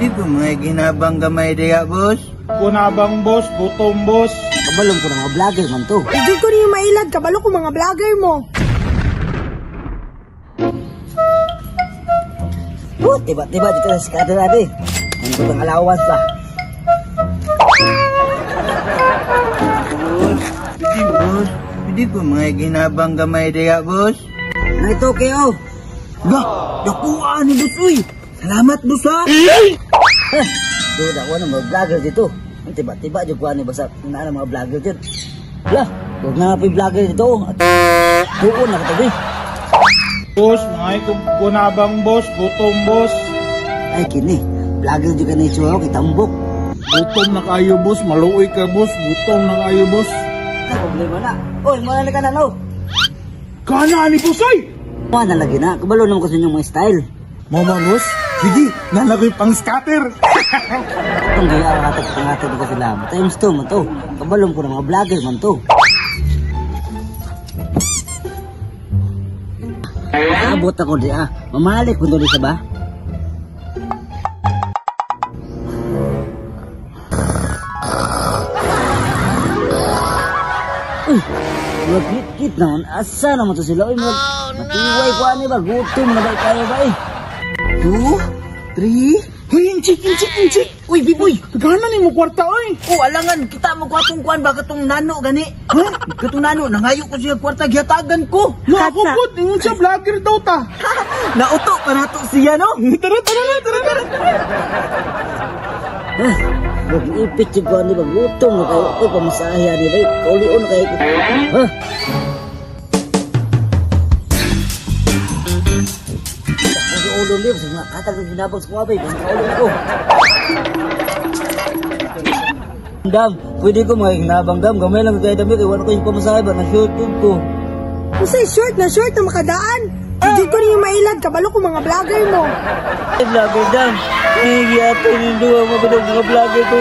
Pwede ko mga ginabang gamay diya, boss? Gunabang boss, gutom boss. Kabalong ko ng mga vlogger man to. Hindi ko niyo mailad, kabalo ko mga vlogger mo. Tiba-tiba dito sa scatter natin. Ang gutang alawas ba? Boss, pwede ko mga ginabang gamay diya, boss? Nito kayo. Ga, nakuha ni boss, uy. Salamat, boss, ha? Doon ako ng mga vlogger dito. Ang tiba-tiba dyan kuha ni basta na mga vlogger dyan. Lah, huwag na pa yung vlogger dito. At doon nakatabi. Boss, mga gunabang boss, gutom boss. Ay kini, vlogger dyan ka na isuha kay Tambok. Gutom na kayo boss, maluoy ka boss, gutom na kayo boss. Ay, problema na. Oy, mga ka na no. Kana ni boss ay! Mga nalagi na, kabalo naman kasi yung mga style. Mama boss, sige, nalagay pang scatter. Itong gaya ang atak pangatag ko sila. Times 2 man to. Kabalong ko ng mga vlogger man to. Abot ako di mamalik ko doon isa ba? Uy, magkit-kit naman. Asa naman to sila? Uy, matiway ko ani ba? Gutom na ba kaya ba eh? 2, 3... Hoy, inchik. Uy, biboy! Gana ni mo kwarta oy. Oh, alangan, kita mo kwatong kuan ba katong nano gani? Ha? Katong nano, nangayo ko siya kwarta, gihatagan ko. La ako pud, ingon siya vlogger daw ta. Nauto pa nato siya, no? Tara. Mag-ipit yung kuan, di ba? Gutom na kayo. Ito, pamasahe ni ba? Kaulion na kayo. Ha? Ulo liw, sa mga katag na ginabang sa kuwabay, basta ulo ko. Dam, pwede ko mga ginabang dam, gamay lang kaya dami, kaya wala ko yung pamasahe ba, na-short ko. Kusay short na makadaan. Hindi ko niyo mailad, kabalo ko mga vlogger mo. Ay, vlogger dam, hihiyapin yung duwa mo ba mga vlogger ko.